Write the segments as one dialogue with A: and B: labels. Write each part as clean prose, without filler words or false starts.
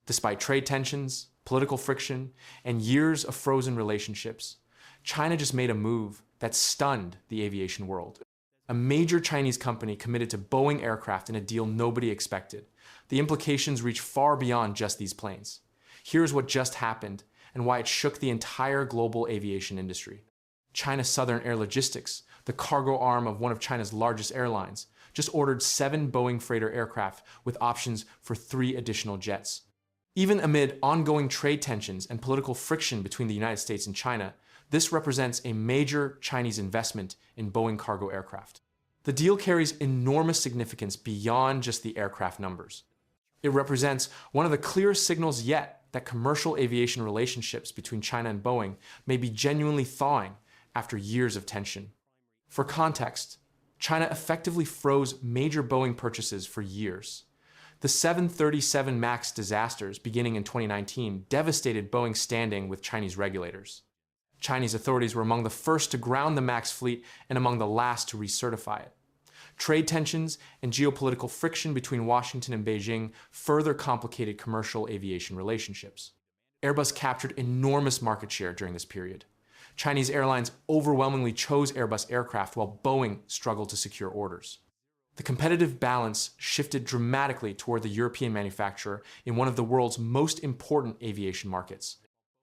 A: Despite trade tensions, political friction, and years of frozen relationships, China just made a move that stunned the aviation world. A major Chinese company committed to Boeing aircraft in a deal nobody expected. The implications reach far beyond just these planes. Here's what just happened and why it shook the entire global aviation industry. China Southern Air Logistics, the cargo arm of one of China's largest airlines, just ordered 7 Boeing freighter aircraft with options for 3 additional jets. Even amid ongoing trade tensions and political friction between the United States and China, this represents a major Chinese investment in Boeing cargo aircraft. The deal carries enormous significance beyond just the aircraft numbers. It represents one of the clearest signals yet that commercial aviation relationships between China and Boeing may be genuinely thawing after years of tension. For context, China effectively froze major Boeing purchases for years. The 737 MAX disasters beginning in 2019 devastated Boeing's standing with Chinese regulators. Chinese authorities were among the first to ground the MAX fleet and among the last to recertify it. Trade tensions and geopolitical friction between Washington and Beijing further complicated commercial aviation relationships. Airbus captured enormous market share during this period. Chinese airlines overwhelmingly chose Airbus aircraft while Boeing struggled to secure orders. The competitive balance shifted dramatically toward the European manufacturer in one of the world's most important aviation markets.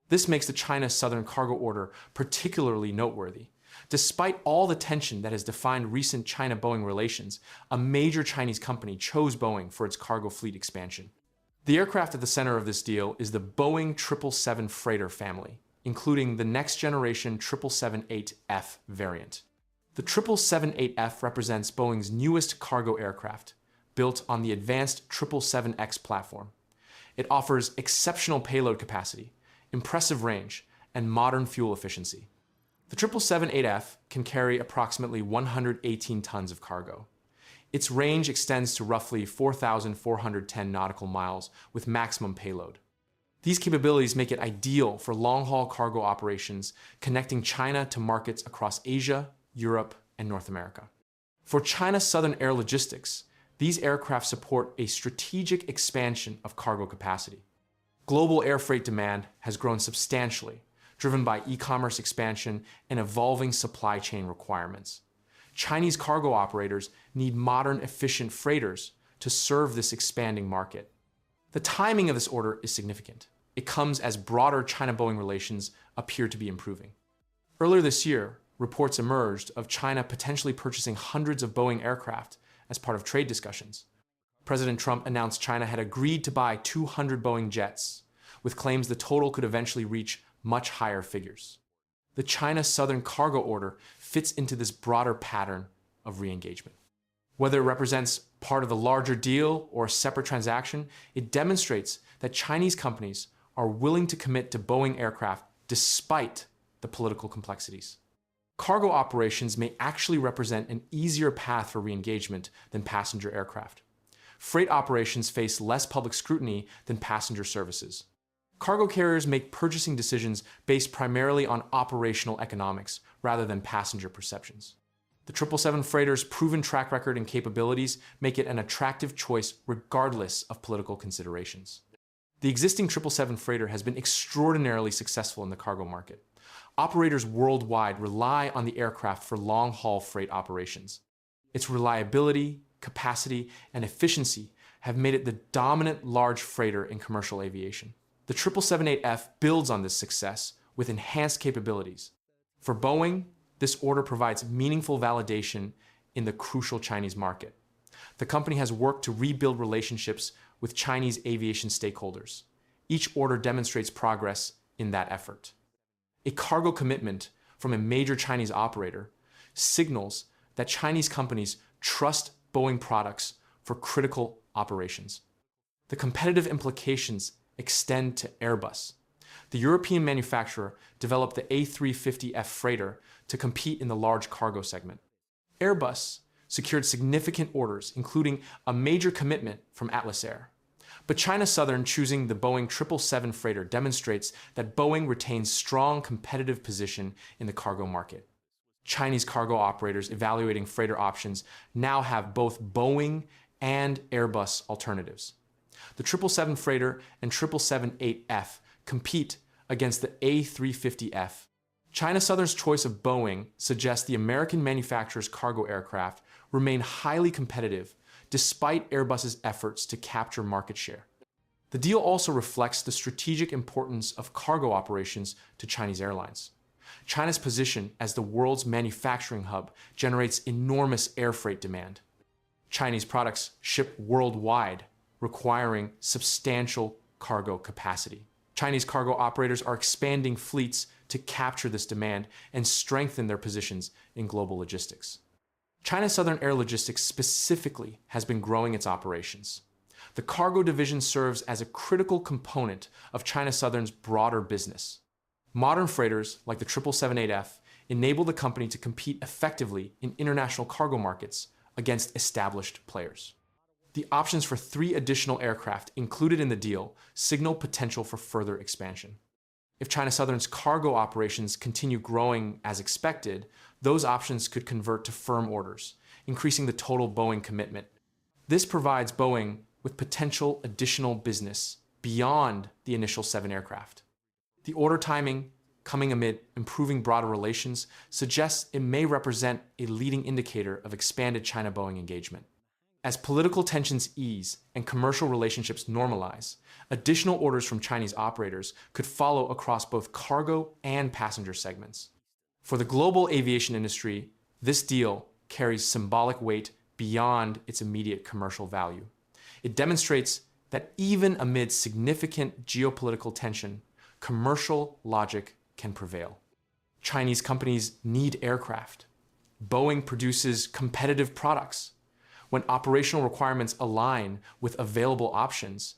A: This makes the China Southern cargo order particularly noteworthy. Despite all the tension that has defined recent China-Boeing relations, a major Chinese company chose Boeing for its cargo fleet expansion. The aircraft at the center of this deal is the Boeing 777 freighter family, including the next-generation 777-8F variant. The 777-8F represents Boeing's newest cargo aircraft, built on the advanced 777X platform. It offers exceptional payload capacity, impressive range, and modern fuel efficiency. The 777-8F can carry approximately 118 tons of cargo. Its range extends to roughly 4,410 nautical miles with maximum payload. These capabilities make it ideal for long-haul cargo operations connecting China to markets across Asia, Europe, and North America. For China Southern Air Logistics, these aircraft support a strategic expansion of cargo capacity. Global air freight demand has grown substantially, driven by e-commerce expansion and evolving supply chain requirements. Chinese cargo operators need modern, efficient freighters to serve this expanding market. The timing of this order is significant. It comes as broader China-Boeing relations appear to be improving. Earlier this year, reports emerged of China potentially purchasing hundreds of Boeing aircraft as part of trade discussions. President Trump announced China had agreed to buy 200 Boeing jets, with claims the total could eventually reach much higher figures. The China Southern cargo order fits into this broader pattern of re-engagement. Whether it represents part of the larger deal or a separate transaction, it demonstrates that Chinese companies are willing to commit to Boeing aircraft despite the political complexities. Cargo operations may actually represent an easier path for re-engagement than passenger aircraft. Freight operations face less public scrutiny than passenger services. Cargo carriers make purchasing decisions based primarily on operational economics rather than passenger perceptions. The 777 freighter's proven track record and capabilities make it an attractive choice regardless of political considerations. The existing 777 freighter has been extraordinarily successful in the cargo market. Operators worldwide rely on the aircraft for long-haul freight operations. Its reliability, capacity, and efficiency have made it the dominant large freighter in commercial aviation. The 777-8F builds on this success with enhanced capabilities. For Boeing, this order provides meaningful validation in the crucial Chinese market. The company has worked to rebuild relationships with Chinese aviation stakeholders. Each order demonstrates progress in that effort. A cargo commitment from a major Chinese operator signals that Chinese companies trust Boeing products for critical operations. The competitive implications extend to Airbus. The European manufacturer developed the A350F freighter to compete in the large cargo segment. Airbus secured significant orders, including a major commitment from Atlas Air. But China Southern choosing the Boeing 777 freighter demonstrates that Boeing retains strong competitive position in the cargo market. Chinese cargo operators evaluating freighter options now have both Boeing and Airbus alternatives. The 777 freighter and 777-8F compete against the A350F. China Southern's choice of Boeing suggests the American manufacturer's cargo aircraft remain highly competitive despite Airbus's efforts to capture market share. The deal also reflects the strategic importance of cargo operations to Chinese airlines. China's position as the world's manufacturing hub generates enormous air freight demand. Chinese products ship worldwide, requiring substantial cargo capacity. Chinese cargo operators are expanding fleets to capture this demand and strengthen their positions in global logistics. China Southern Air Logistics specifically has been growing its operations. The cargo division serves as a critical component of China Southern's broader business. Modern freighters like the 777-8F enable the company to compete effectively in international cargo markets against established players. The options for 3 additional aircraft included in the deal signal potential for further expansion. If China Southern's cargo operations continue growing as expected, those options could convert to firm orders, increasing the total Boeing commitment. This provides Boeing with potential additional business beyond the initial 7 aircraft. The order timing, coming amid improving broader relations, suggests it may represent a leading indicator of expanded China-Boeing engagement. As political tensions ease and commercial relationships normalize, additional orders from Chinese operators could follow across both cargo and passenger segments. For the global aviation industry, this deal carries symbolic weight beyond its immediate commercial value. It demonstrates that even amid significant geopolitical tension, commercial logic can prevail. Chinese companies need aircraft. Boeing produces competitive products. When operational requirements align with available options,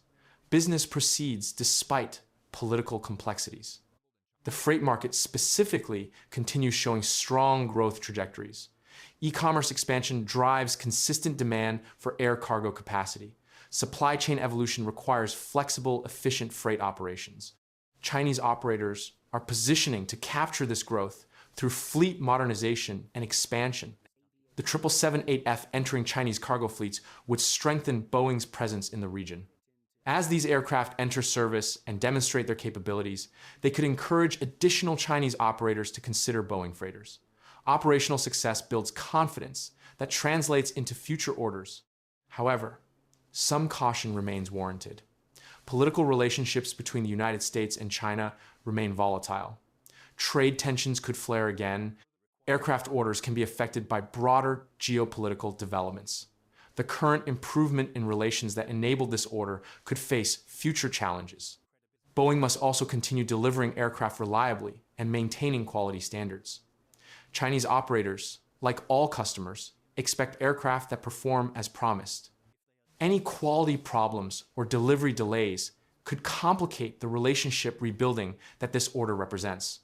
A: business proceeds despite political complexities. The freight market specifically continues showing strong growth trajectories. E-commerce expansion drives consistent demand for air cargo capacity. Supply chain evolution requires flexible, efficient freight operations. Chinese operators are positioning to capture this growth through fleet modernization and expansion. The 777-8F entering Chinese cargo fleets would strengthen Boeing's presence in the region. As these aircraft enter service and demonstrate their capabilities, they could encourage additional Chinese operators to consider Boeing freighters. Operational success builds confidence that translates into future orders. However, some caution remains warranted. Political relationships between the United States and China remain volatile. Trade tensions could flare again. Aircraft orders can be affected by broader geopolitical developments. The current improvement in relations that enabled this order could face future challenges. Boeing must also continue delivering aircraft reliably and maintaining quality standards. Chinese operators, like all customers, expect aircraft that perform as promised. Any quality problems or delivery delays could complicate the relationship rebuilding that this order represents.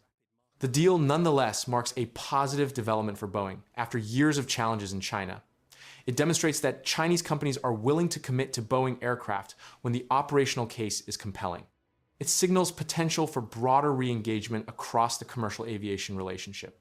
A: The deal nonetheless marks a positive development for Boeing after years of challenges in China. It demonstrates that Chinese companies are willing to commit to Boeing aircraft when the operational case is compelling. It signals potential for broader re-engagement across the commercial aviation relationship.